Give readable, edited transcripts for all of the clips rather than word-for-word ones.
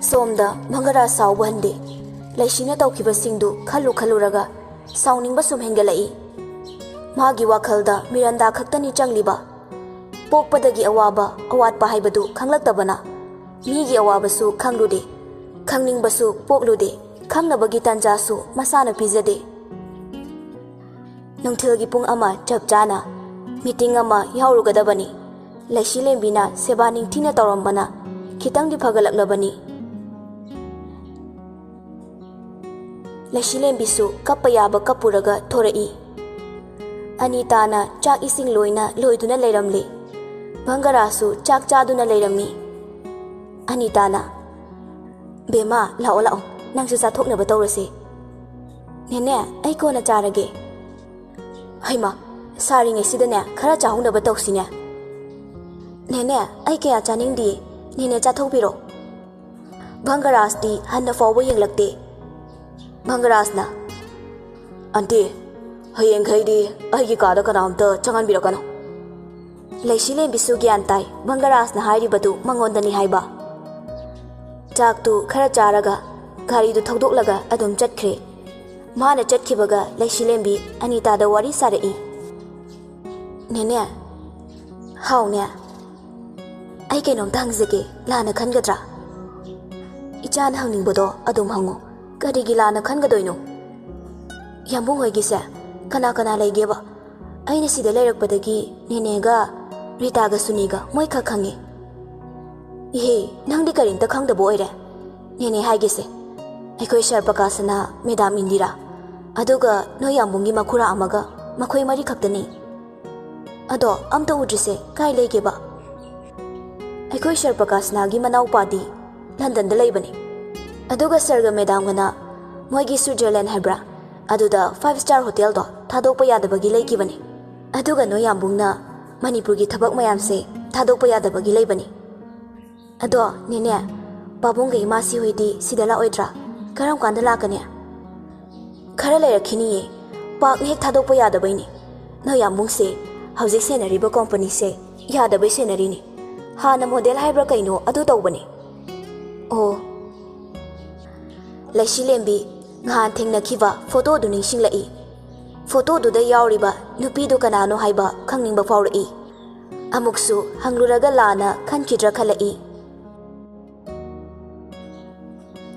Somda Mangara Sauwande, Laishina Taukibasindu, Kalu Kaluraga, Sounding Basum Hengalai. Magi Wakalda, Miranda Kaktani Changliba, Pokpadagi Awaba, Awat Pahaibadu, Kanglaktabana, Migi Awabasu, Kanglude, Kangning Basu, Poklude, Kangnabagi Tanjasu, Masana Pizade. Nungtilgi Pung Ama, Chapjana, Meeting Ama, Yaurugadabani, Laishilembina, Sebaning Tina Torambana, Kitang di Pagalaklabani. Laishilembisu kapayaba kapuraga thorai. Anitana chak ising loina loiduna leiramli. Bangarasu chak chaduna leirami. Anitana Bema lao lao nang su sathokna batawrase. Nene ai ko na charage. Haima sari nge sidane khara chahuna batawsine. Nene ai kya chaningdi nene chathokbiro. Bangarasti hanna fawwa yenglakte. Mangarasna Auntie, Hayang Kaidi, Ayikada Kanamta, Changan Birokano. Laishile Bisugi Antai, Mangarasna Hari Batu, Mangondani Haiba. Chak to Karacharaga, Kari to Togdolaga, Adam Chatkre. Mana Chatkibaga, Laishilembi, Anita the Wari Sarai. Nene How ne? I cannot tangzeke, Lana Kangatra. Ichan hanging bodo, Adum Hango. Karigila na Kangadoino Yambung Hogisa, Kanakana Legeba. I see the lyric Padagi, Ninega, Ritaga Suniga, Moika Kangi. Ye, Nandikarin the Kang the boy, Nene Hagise. Eko Sharpakasana, Madame Indira. Aduga, no Yambungi Makura Amaga, Makoi Marikaptani. Ado, Amta Ujise, Kai Legeba. Eko Sharpakasna, Gimanau Padi, London the Labani. Aduga Serga Medamana, Moigi Switzerland Hebra, Aduda 5-star hotel do, Tadopaya the Bagile Gibani. Aduga no Yambuna, Manipuri Tabak Mayamse, Tadopaya the Bagile Bani. Ado, Nene, Babunga Imasi Widi, Sidala Oidra, Karam Kandalakania. Karalera Kini, Park Hek Tadopaya the Bani. No Yambung say, How's the Senariba Company say, Yada Besenarini. Hana Model Hebra Kaino, Adutobani. Oh. Laishilembi, Ngan Tingna Kiva, photo do Nishing Lai. Photo do the Yauriba, Nupi do Kanano Haiba, Kanging Bafauri. Amuksu, Hangluraga Lana, Kankidra Kalai.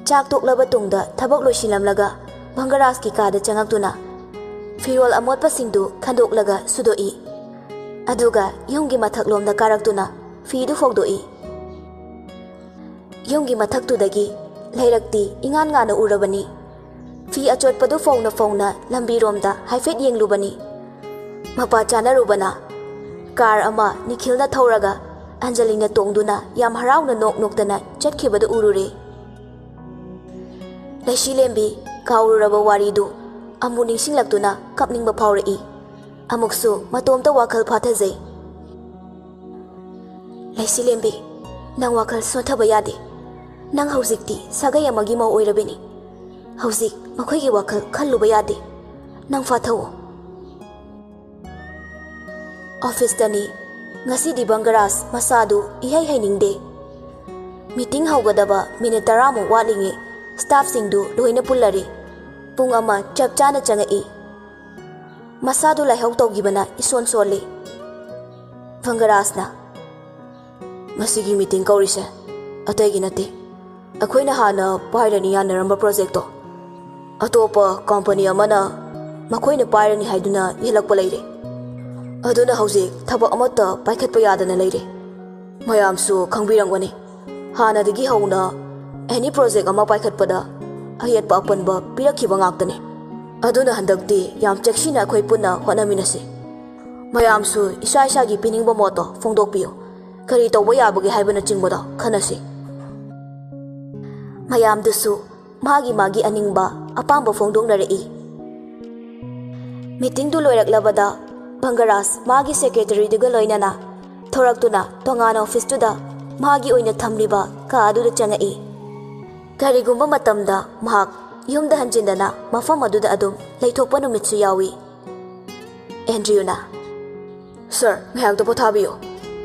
Chak tok Labatunda, Tabok Loshilam Laga, Bangaraski Kada Changaktuna. Firol Amot Pasindu, Kandok Laga, Sudoi. Aduga, Yungi Mataklom the Karaktuna, Fidu Fogdoi. Yungi Mataktu Dagi. Lairakti ingan nga na urabani. Fi achot padu fauna lambirom da haifet yeng lubani. Mapachana rubana. Car ama nikhil na thauraga Angelina tongduna yam haraw na nok-noktana chatkibadu urure. Laishilembi kaururaba waridu amu ningsinglaktuna kapningba phaurai. Amuksu matomta wakal phathajai. Laishilembi nang wakal sonthaba yade. Nang hauzikti sagai amagi mau oirabini. Hauzik makhoi wakal khalluba yade. Nang fathawo. Office dani ngasi di Bangaras masadu ihai hainingde. Meeting haugadaba minute 10 mu walinge staff singdu loina pullari. Pung ama chapchana changai. Masadu laihau tawgibana ison sole. Bangarasna masigi meeting kaurise atagi nate. Akoina hana pairani yanaramba project to atopa company amana makoina pairani haiduna yelakpa leire aduna hauzik thaba amata paikhatpa yadana leire mayamsu khangbirangwani hana digi hauna any project ama paikhatpada ayatpa apanba pirakhiba ngaktane aduna handakti yam chekshina khoi punna honaminase mayamsu isa isa gi piningba moto fongdokpiyo kari tawba yabagi haibana chingboda khanase Mayam dusu, magi aningba, apamba fongdongnarei. Meeting du loiraklabada, Bangaras, magi secretary duga loinana, thoraktuna, tongana office tuda, magi oina thamliba, ka aduda changai. Karigumba matamda, mahak, yumda hanjindana, mafam aduda adum, laithokpa numitsu yawi. Andrewna. Sir, ngayagda pothabiyo.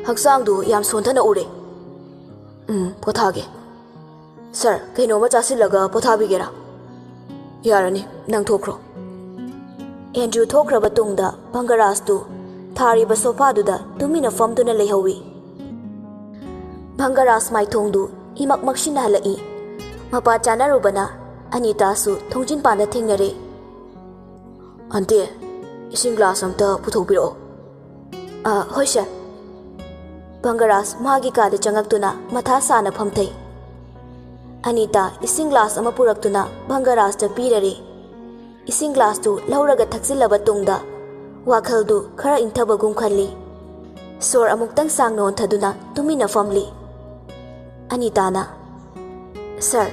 Haksangdu yam sontana ure. Pothage. Sir, kainoma chasilaga pothabigera. Yarani, nang thokro. Andrew thokraba tungda Bangaras tu thariba sofa duda tumina famduna leihawi. Bangaras mai thongdu imak maksina halai. Mapa chanarubana Anita su thongjin panda thengnare. Ante, ising glass amta puthopiro. Hoi sir. Bangaras magi kada changaktuna matha sana phamthai. Anita ising glass ama puraktuna Bangaras ta pirare. Ising glass tu lauraga thaksilaba tungda wakhal du khara inthabagum khalli. Sor amuktang sangnon thaduna tumina famli. Anita na. Sir,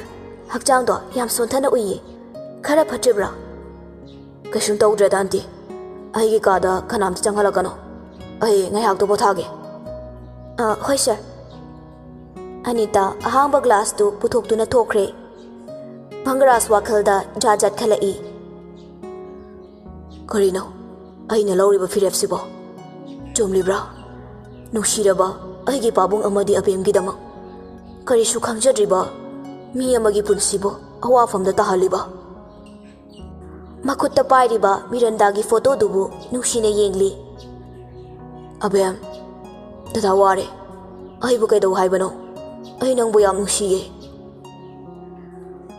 hakchang do yam sonthana uyi. Khara phatribra. Kashun tawdra danti. Ai gi kada khanam changhalakano. Ai ngayak to pothage. Hoi sir. Anita ahangba glass tu puthoktuna thokre. Bangaras wakhalda jajat khalai. Karino, aina lauriba firepsibo. Chumlibra. Nushiraba aigi pabung amadi apemgidama. Karishu khangjadriba mi amagi punsibo awafamda tahaliba. Makutta pairiba Mirandagi photo dubu nushine yengli. Abem, dada ware. Aibu kaidau haibano. Ai nangbu yam nushiye.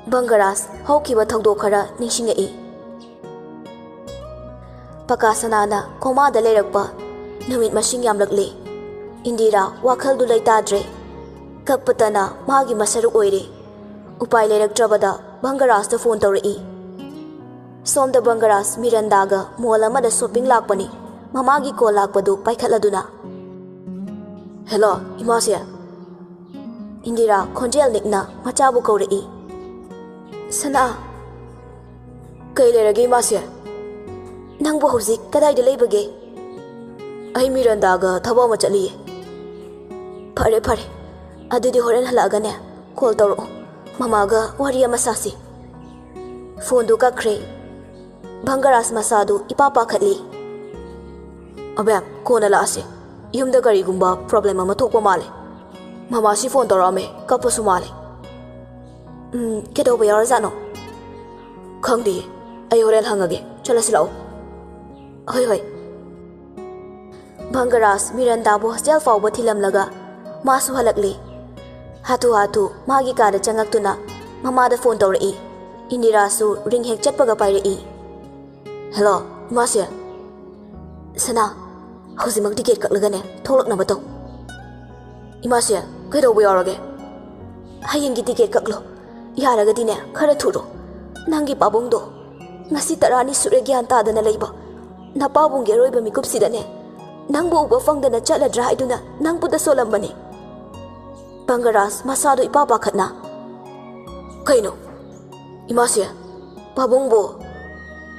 Bangaras haukiba thagdo khara ningsingai. Pakasanana koma da lerakpa numit masing yamlakle. Indira wakhal du leitadre. Kakpatana magi masaruk oire. Upai leraktrabada Bangaras ta phone tawrai. Somda Bangaras Mirandaga mall amada shopping lakpani. Mamagi ko lakpadu paikhatladuna. Hello, Imasia. Indira khonjel nikna machabu kaurai. Sana. Kai lerage Imasia. Nangbu hauzik kadai da leibage. Ai Mirandaga thaba ma chali. Phare phare. Adudi horen halaga ne call tawro. Mamaga wari ama sasi. Phone du kakre. Bangaras masadu ipapa khatli. Abem kona la ase. Yumda gari gumba problem ama thokpa male. Mama si phone tawrame kapasu male. Kedo ba yara zano. Khangdi. Ai horen hangage. Chalasi lao. Hoi hoi. Bangaras Miranda bu hostel fawba thilamlaga masu halakli. Hatu hatu magi kada changaktuna mama da phone tawrai. Indira su ring hek chatpaga pairai. Hello, Masia. Sana, hausimak ticket kaklagane tholakna bato. Imasia, kaido bu yarage. Hayenggi ticket kaklo. Yaragadi ne khara thuro. Nangi pabungdo. Ngasi tarani sure gyan tadana leiba. Napabung geroiba mikupsidane. Nangbu uba fangdana chatladra haiduna nangpuda solambani. Bangaras masado ipapa khatna. Kaino? Imasia, pabungbo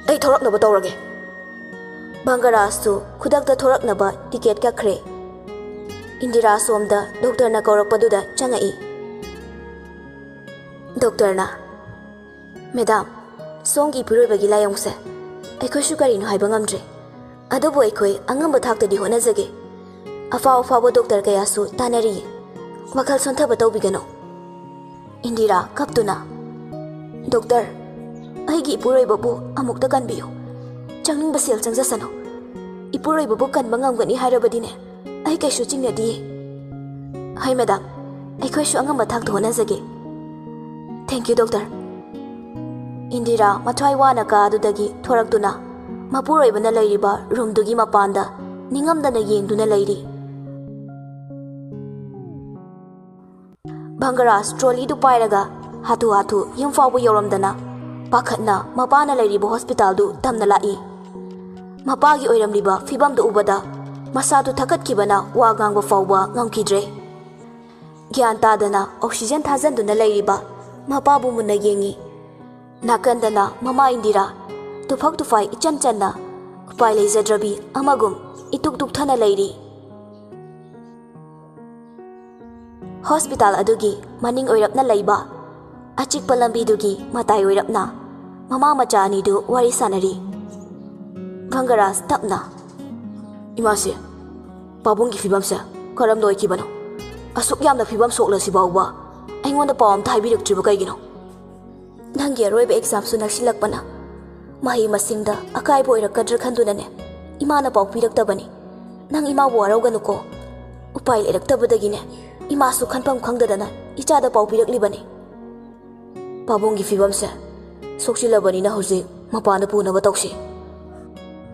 ai thoraknaba tawrage. Bangaras tu khudakta thoraknaba ticket kakre. Indira somda doctor na kaurakpaduda changai. Doctor na. Madam, songi piroibagi layongse. Aikoi shukarino haiba ngamdre. Adobo aikoi angamba thaktadi honajage. Afaw afawa doctor kaya su tanari. Wakhal sonthaba tawbigano. Indira kaptuna. Doctor, aigi ipuroibabu amukta kanbiyo. Changning basel changjasano. Ipuroibabu kanba ngamgani hairabadine. Ai kaisu chingnadi. Hai madam, aikoi shu angamba thakta honajage. Thank you doctor. Indira mathwai wana ka adudagi thoraktuna mapuroibana leiriba room dugi mapanda ningamdana yengduna leiri. Bangaras trolley du pairaga hatu hatu yumfabu yoramdana pakhatna mapana leiriba hospital du tamna lai. Mapagi oiramliba fibam du ubada masadu thakatkibana wa gangba fawba ngamkidre. Gyan tadana oxygen thajanduna leiriba mapabu munna yengi. Nakandana mama Indira tufak tufai ichan channa upai leizadrabi amagum ituk tuk thana leiri. Hospital adugi maning oirapna leiba achikpa lambi dugi matai oirapna mama macha ani du wari sanari. Bangaras tapna. Imase pabunggi fibamsa karam doi kibano asuk yamna fibam sokla sibawba ai ꯑꯩꯉꯣꯟꯗ ꯄꯥꯎ ꯑꯝꯇ ꯍꯥꯏꯕꯤꯔꯛꯇ꯭ꯔꯤꯕ ꯀꯩꯒꯤꯅꯣ? ꯅꯪꯒꯤ ꯑꯔꯣꯏꯕ ꯑꯦꯛꯖꯥꯝꯁꯨ ꯅꯛꯁꯤꯜꯂꯛꯄꯅ ꯃꯍꯩ ꯃꯁꯤꯡꯗ ꯑꯀꯥꯏꯕ ꯑꯣꯏꯔꯛꯀꯗ꯭ꯔꯥ ꯈꯟꯗꯨꯅꯅꯦ ꯏꯃꯥꯅ ꯄꯥꯎ ꯄꯤꯔꯛꯇꯕꯅꯤ. ꯅꯪ ꯏꯃꯥꯕꯨ ꯋꯥꯔꯧꯒꯅꯨꯀꯣ. ꯎꯄꯥꯏ ꯂꯩꯔꯛꯇꯕꯗꯒꯤꯅꯦ ꯏꯃꯥꯁꯨ ꯈꯟꯐꯝ ꯈꯪꯗꯗꯅ ꯏꯆꯥꯗ ꯄꯥꯎ ꯄꯤꯔꯛꯂꯤꯕꯅꯤ. ꯄꯥꯕꯨꯡꯒꯤ ꯐꯤꯕꯝꯁꯦ ꯁꯣꯛꯆꯤꯜꯂꯕꯅꯤꯅ ꯍꯧꯖꯤꯛ ꯃꯄꯥꯟꯗ ꯄꯨꯅꯕ ꯇꯧꯁꯤ.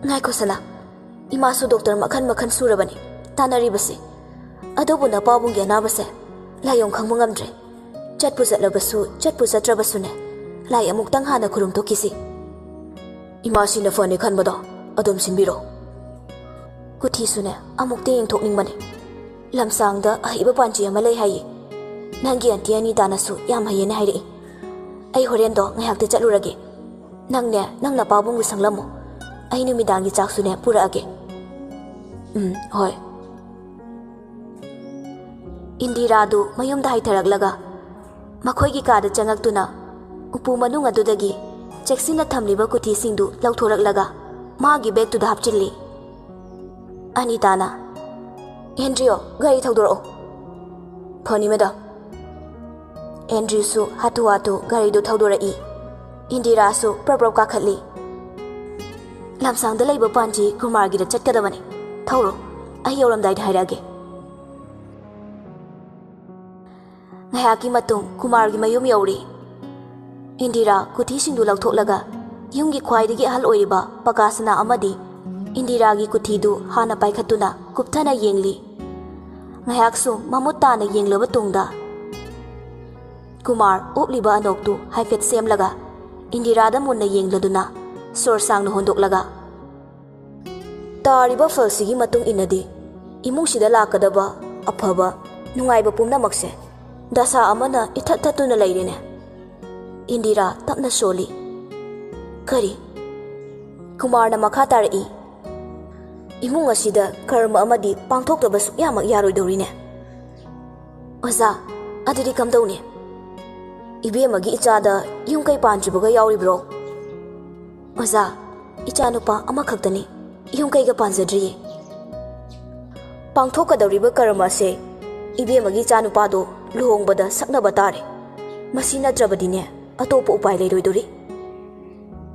ꯉꯥꯏꯈꯣ ꯁꯅꯥ, 이마수 독tor makan surabani tanaribasi adobu na pabung ya nabase layong khangbu ngamdre chatpu zatlabasu chatpu zatrabasune lai amuk tang hana khurum tokisi imasi na fani khanbada adom sinbiro kuthi sune amuk te yengthok ningmani lamsangda ahiba panchi ama lei hayi nangi anti ani danasu yam hayene hairi ai horen do ngayak te chatlurage nangna pabung wi sanglamo ai numidangi chaksune puraage hoi Indiradu mayumda haitharaglaga makhoigi kada changaktuna upu manung adudagi cheksina thamliba kuthi singdu lauthoraklaga magi bag tu hapchilli Anitana Andrew gari thaudoro phani meda Andrew su hatu gari do thaudora I Indira su proprop ka khatli lamsangda leiba panji Kumar gi da chatkadamani Tauro, ay yoramday hairage. Ngayaki matung Kumar gi mayum yawri. Indira kuthi singdu lauthoklaga yumgi khwaidagi ahal oiriba pakasana amadi Indira gi kuthi du hana paikhatuna kupthana yengli. Ngayaksu mamut tana yenglaba tungda. Kumar upliba anoktu haifet semlaga Indira da munna yengladuna sorsang na hondoklaga. Tariba falsigi matung inadi imung sida lakadaba aphaba nungaiba pumnamakse dasa amana ithathatuna leirene Indira tapna soli kari Kumar na makha tarai imung asida karma amadi pangthokdaba sukyamak yaroidorine Oza adudi kamdawne ibemagi ichada yungkai panjibaga yauribro Oza ichanupa amakhaktani Yungkaiga panjadri Pangthokadawriba karma se ibemagi chanupado luhongbada saknaba tare masi natrabadine atopa upai leiroidori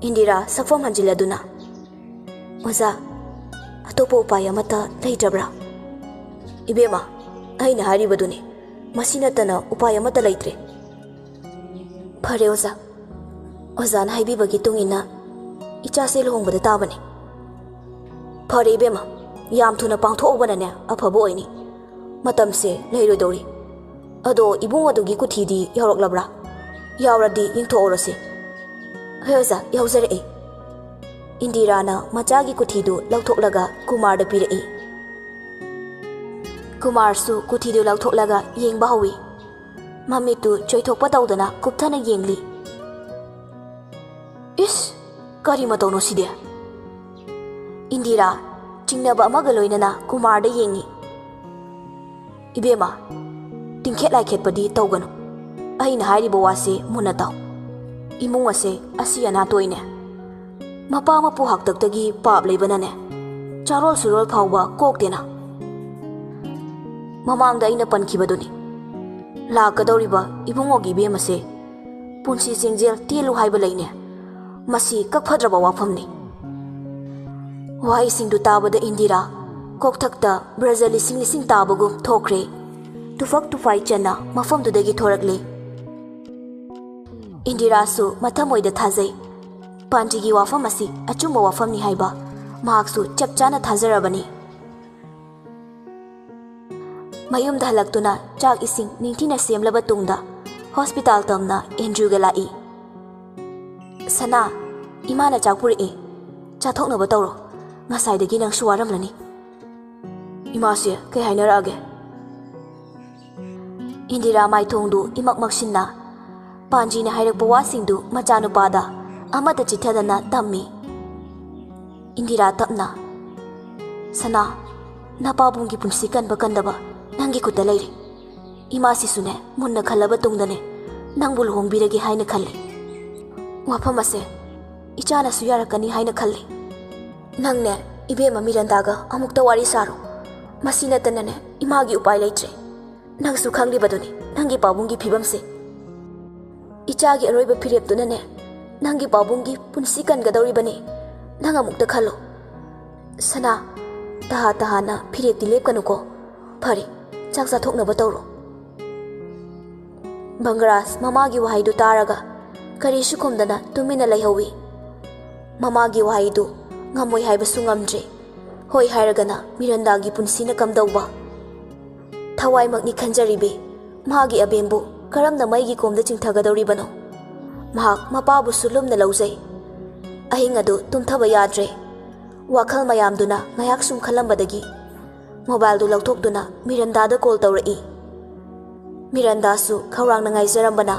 Indira sakfam hanjiladuna Oza atopa upai amata leitrabra Ibema aina haribaduni masi natana upai amata leitre Phare Oza Ozana haibibagi tungina ichase luhongbada tabani Phare ibema yam thuna pangthokbanane afabo oini matamse leirodori ado ibung adugi kuthidi yawraklabra yawradi yingthoorase hoza yawzare Indira na machagi kuthidu lauthoklaga Kumar da pirai Kumar su kuthidu lauthoklaga yengba hawi mamitu choithokpa tawdana kupthana yengli is kari matawno side Indira chingnaba amaga loinana Kumar da yengi Ibema tingkhet lai khetpadi tawganu aina hairiba wase munna taw imung ase asiana toine mapa mapu haktaktagi pap leibanane charol surol phawba koktena mamangda aina pankhibaduni lakadoriba ibungogi bemase punsi singjel telu haiba leine masi kakphadraba wafamni Wai singdu tabada Indira kokthakta Brazil sing tabagum thokre tufak tufai chana mafam dudagi thorakle Indira su mathamoida thazai panjigi wafam asi achumba wafam ni haiba mahaksu chapchana thajarabani mayum dalaktuna chak ising ningthina semlaba tungda hospital tamna Andrew galai Sana imana chakpuri chathokna batawro Ngasai dagi nang suwaramlani Imase kay hainarage Indira mai thongdu imakmaksinna Panji na hairakpa wasingdu machanupada amata chithadana tammi Indira tapna Sana napabungi punsi kanba kandaba nangi kutta leiri Imasi sune munna khallaba tungdane nangbu luhongbiragi haina khalli Wafamase ichana suyarakani haina khalli Nangne ibema mirandaga amukta wari saro masina tanane imagi upai leitre nangsu khanglibaduni nangi pabungi phibamse Ichagi aroiba phireptunane nangi pabungi punsi kangadoribani nang amukta khalo sana tahana phirepti lepkanuko phari chak chathoknaba tawro Bangaras mamagi wahaidu taraga karisu khomdana tumina laihawi mamagi wahaidu ngamoi haibasu ngamdre hoi hairagana Mirandagi punsina kamdauba thawai makni khanjaribe magi abembu karamna maigi komda chingthagadoribano mahak mapabu sulumna laujai ahinga du tumthaba yadre wakhal mayamduna ngayak sum khalambadagi mobile du lauthokduna Miranda da call tawrai Miranda su khawrang na ngaijarambana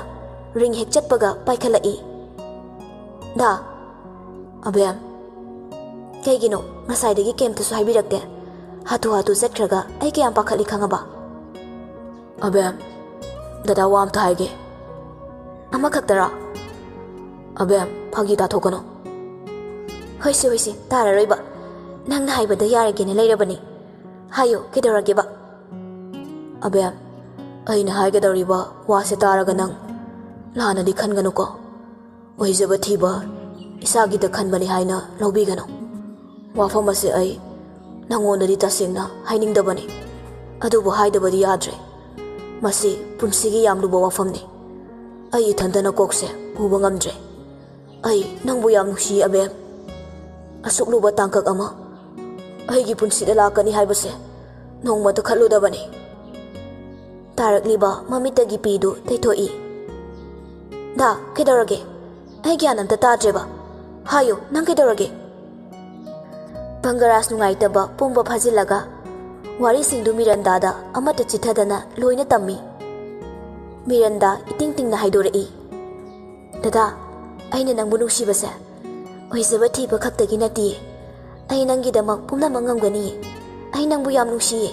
ring hek chatpaga paikhalai da abem kaigino ngasaidagi kemta su haibirakte hatu zatkhraga ai kayam pakhali khangaba abem dada wam ta haige ama khaktara abem phagi ta thokano hoisi tara roiba nangna haibada yaragene leirabani hayo kedorage ba abem aina haigedoriba wase taraga nang lana di khanganu ko oijaba thiba isagi da khanbani haina lobigano wafam ase ai nangonari tasengna hainingdabani adubu haidabadi yadre masi punsigi yamluba wafamni ai ithandana kokse puba ngamdre ai nangbu yam nusi abem asukluba tangkak ama aigi punsida lakani haibase nongma to khaludabani tarakliba mamitagi pidu teithoi da kedorage ai gyan amta tadreba hayo nang kedorage Bangaras nungaitaba pumba phajilaga wari singdu Miranda da amata chithadana loina tammi Miranda iting na haidorei dada aina nangbu nungsibase oizaba thiba khaktagi nati ai nangi damak pumna mangamgani ai nangbu yam nungsiye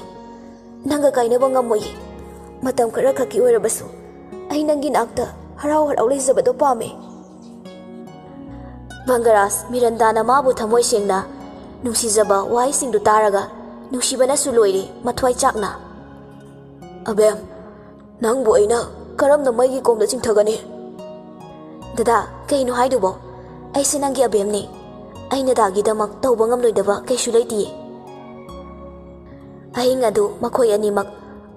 nanga kainaba ngamoi matam khara khaki oirabasu ai nangi nakta harau leizabado pame Bangaras Miranda na mabu thamoi sengna nungsijaba wai singdu taraga nungsibana su loire mathwai chakna abem nangbu aina karamna maigi komda chingthagani dada kaino haidubo aise nangi abemni aina dagi damak tawba ngamloidaba kaisu leiti ahinga du makhoi animak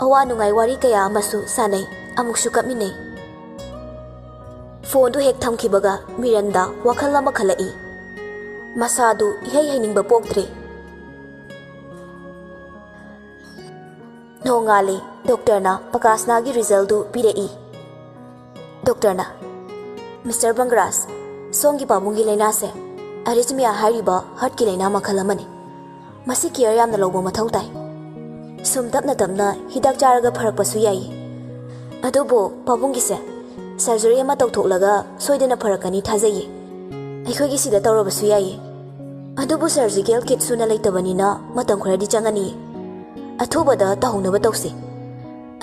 awa nungai wari kaya amasu sanai amuksu kapminei phone du hek thamkibaga Miranda wakhal ama khalai masadu ihai hainingba poktre nongali doctor na pakasna gi result du pirei doctor na Mr. Bangaras songi pabungi leina se arrhythmia hariba heart ki leina makhalamani masi care yamna lobo mathau tai sum tapna hidak charaga pharakpasu yai adubo pabungi se surgery ama tawthoklaga soidana pharakani thajai aikhogi sida tawrabasu yai adubu surgical kit suna leitabani na matam kharadi changani athubada tahunaba tawsi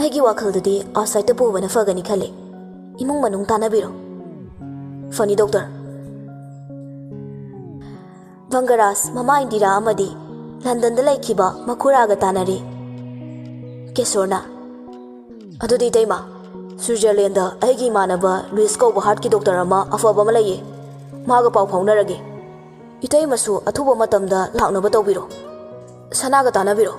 aigi wakaldadi outside the pobana fagani khale imung manung tanabiro fani doctor Bangaras mama Indira amadi London da laikhiba makhuraga tanari kesorna adudi daima Switzerland da aigi manaba Louis ko heart ki doctor ama afaba malaye maga paw phaunarage itai masu athuba matamda laknaba tawbiro sanaga tanabiro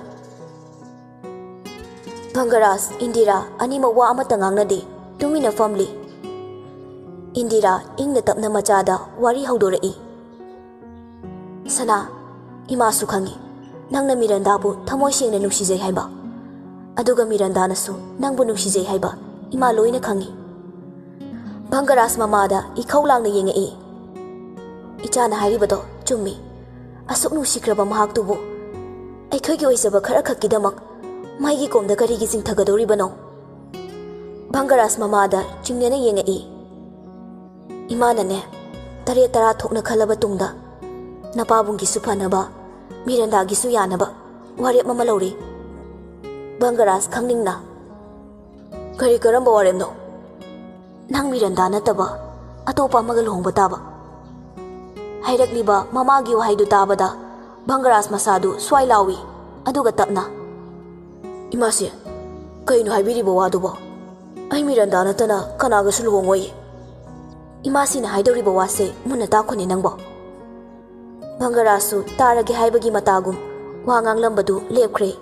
Bangaras Indira anima wa amata ngangnadi tumina family Indira ingna tapna machada wari haudorei sana ima su khangi nangna Miranda bu thamoi sengna nungsijai haiba aduga Miranda nasu nangbu nungsijai haiba ima loina khangi Bangaras mamada ikhawlangna yengei ichana hairibado chummi asuk nusikraba mahaktubu aikhoigi oisaba khara khakkidamak maigi komda karigi chingthagadoribano Bangaras mamada chingnena yengei imana ne tare tara thokna khalaba tungda napabungi su phanaba Miranda gi su yanaba warep mama lori Bangaras khangningna kari karamba waremno nang Miranda nataba atopa magal hongba taba hairakliba mamagi wahaidu tabada Bangaras masadu swai lawi aduga tapna imase kaino haibiribo wadubo ai Miranda natana kanaga sulhongoi Imasina haidoriba wase munna takhone nangbo. Bangarasu tarage haibagi matagum wa nganglambadu lepkhre.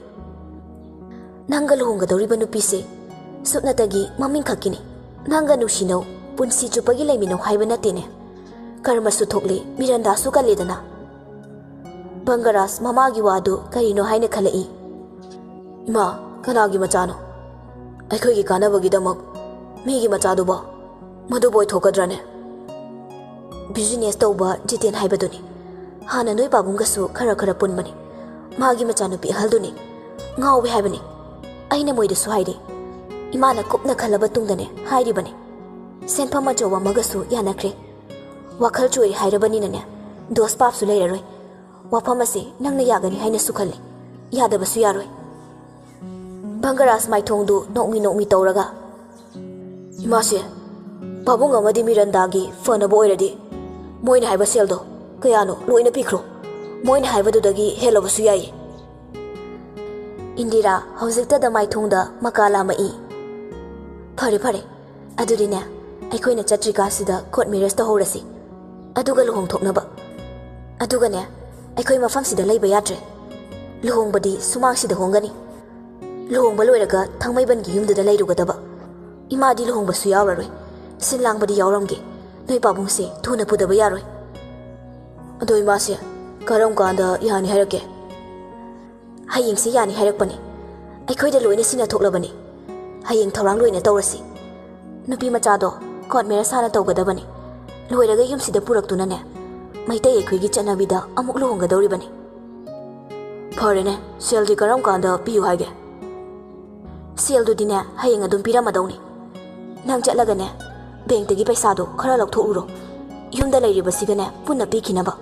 Nanga luhongadoriba nupise supnatagi maming khakini. Nanga nushino punsi chupagi leimino haiba natene. Karmasu thokle Miranda su kaledana. Bangaras mamagi wadu karino haine khalai. Ima kanagi machano. Aikhoigi kanabagi damak migi machadu ba madu boy thokadrane. Business tauba jiten haibaduni. Hana noi babungasu khara khara punmani. Magi machanupi halduni. Ngawbe haibani. Aina moidasu haide. Imana kupna khalaba tungdane hairibane. Senphama jowa magasu yanakre. Wakhal choi hairabani nane. Dos papsu leiraroi. Wafamase nangna yagani haina sukhali. Yadabasu yaroi. Bangaras maithongdu nokmi tauraga. Imase babung amadi Mirandagi fanabo oiradi. Moina haiba seldo kayano loina pikro. Moina haibadudagi helabasu yai. Indira hauzikta da maithongda makala mai. Phare phare adudine aikoina chatrika sida court marriage ta horasi. Aduga luhong thoknaba. Aduga ne aikoi mafam sida leiba yatre. Luhong badi sumang sida hongani. Luhong baloiraga thangmaiban gi yumda da leirugadaba. Imadi luhong basu yawaroi. Sinlang badi yawramge. Noi babung se thuna pudaba yaroi. Ado imase karam kanda yani hairake. Haying se yani hairakpani. Aikoi da loina sina thoklabani. Haying thorang loina tawrasi. Nupi machado court marriage sana tawgadabani. Loiraga yumsida puraktunane. Maitai aikhoigi chanabida amuk luhongadoribani. Pharene seldi karam kanda piyu haige. Seldudine haying adum piramadawni. Nang chatlagane bank tagi paisado khara laukthoruro. Yumda leiribasigane punna pikhinaba.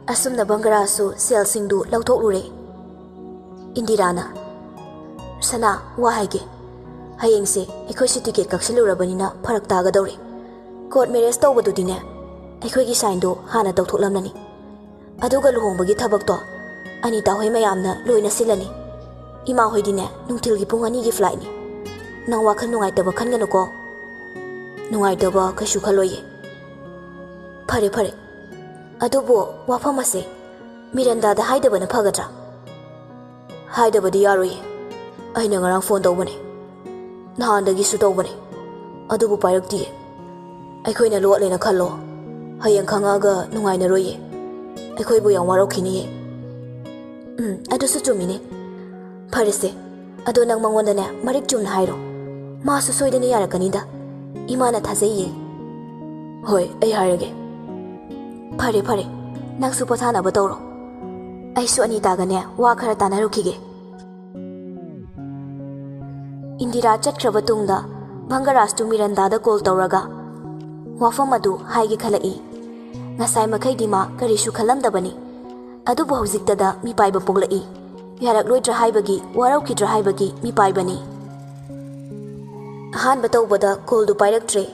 Asumna Bangarasu sel singdu laukthorure. Indirana Sana wahaige. Haying se aikoi si ticket kaksilurabanina pharak tagadawre. Court marriage tawbadudine aikhoigi sign do hana tawthoklamnani. Aduga luhongbagi thabakto Anita hoi mayamna loina silani. Ima hoidine nungtilgi pung 2 gi flight ni. Nang wakhal nungaitaba khangano ko. Nungaitaba kashu khaloye. Phare phare. Adubo wafamase Miranda da haidabana phagadra. Haidabadi yaroye. Aina ngarang phone tawbane. Nahandagi su tawbane. Adubo pairakti. Aikhoina lot lena khallo. Hayang khangaga nungaina roye. Aikhoibu yang warokini. Adu su chumine. Pharese. Ado nang mangondane marik chumna hairo. Masu soidane yarakanida. Imana thazaiye. Hoi, ai hairage. Phare phare. Nang su pothana batoro. Ai su Anita gane wa khara tanarukige. Indira chakra batungda Bangaras tu Miranda da call tawraga. Wafam adu haigi khalai. Ngasai makai dima karishu khalamdabani. Adubu hauzikta da mi paiba poglai. Yarak loidra haibagi waraukidra haibagi mi paibani. Han batawbada call du pairaktre.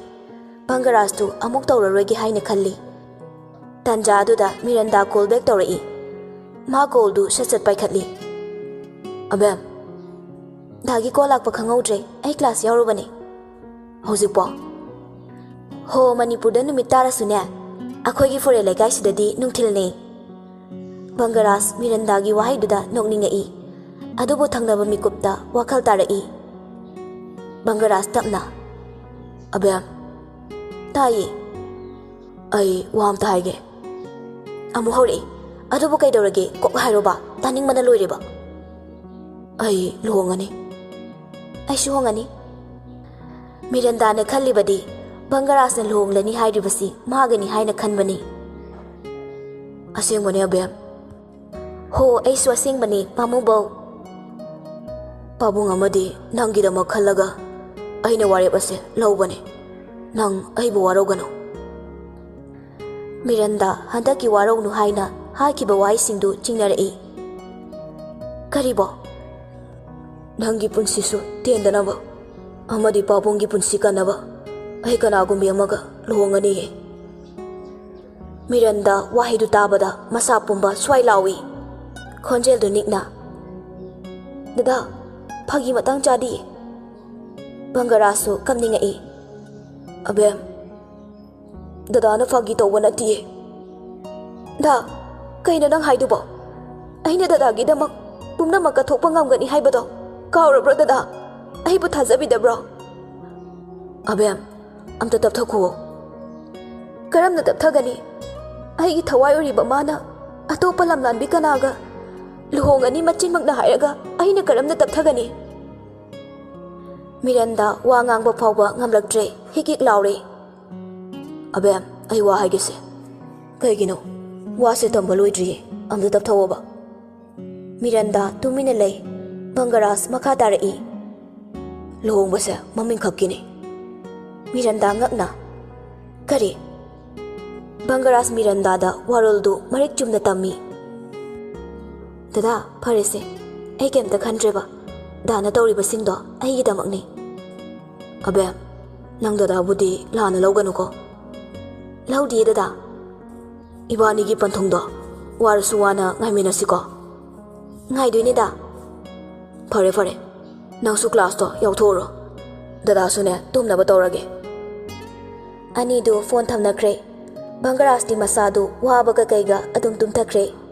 Bangaras tu amuk tawrarwegi haina khalli. Tanja aduda Miranda call back tawrai. Ma call du shat paikhatli. Abem Dagi call lakpa khangaudre ai class yaurubani. Hozikpo Ho Manipuri numit tarasune akhoigi fore legai sidadi nungthilne. Bangaras Mirandagi wahaiduda nokningai. Adubu thangnaba mikupta wakhal tarai. Bangaras tapna Abem Tai Ai wam taige. Amu hore adubu kaidorage kok hairoba taning mana loireba. Ai luhongani. Ai suhongani. Miranda na khallibadi Bangaras na luhonglani hairibasi magani haina khanbani. Asengmane Abem. Ho ai su asengmane pamubo. Pabung amadi nangidama khallaga aina warep ase lawbane. Nang aibu warogano. Miranda handaki warognu haina haikiba waisingdu chingnarai. Karibo Nangi punsisu tendanaba amadi pabungi punsi kanaba ai kanagumbi amaga luhongani he. Miranda wahidu tabada masa pumba swai lawi. Khonjel du nikna. Dada phagi matang chadi. Bangarasu kamningai Abem, Dada na fagi tauba natiye. Da, kayo na nang haidubo. Ay na Dada gidamak, pumnamak kathokpa ngamgani haibado. Kaurabro Dada, ay bu thazabidabro. Abem, amta tapthakuo. Karam na tapthagani. Ay thawai uriba mana, atopa lamlanbi kanaga. Luhongani machinmak na hairaga, ay na karam na tapthagani. Miranda wa ngangba phawba ngamlaktre, hikik laure. Abem, ay wa haigese. Kaigino, wa se tamba loidriye, amta tapthawoba. Miranda tumina lay, Bangaras makha tarai. Luhongba se maming khakini. Miranda ngakna. Kari. Bangaras Miranda da waroldu marik chumna tammi. Dada, parese. Ay kemta khandreba. Dana tawriba singdo ay gidamakni. Abem, nang Dada budi lana lawganuko. Lawdi Dada. Ibani gi panthongdo warasu wana ngaiminasiko. Ngaidoini da. Fare fare. Nangsu class to yauthoro. Dada sune tumnaba tawrage. Anidu phone thamnakre. Bangaras di masadu wabaga kaiga adum tumthakre.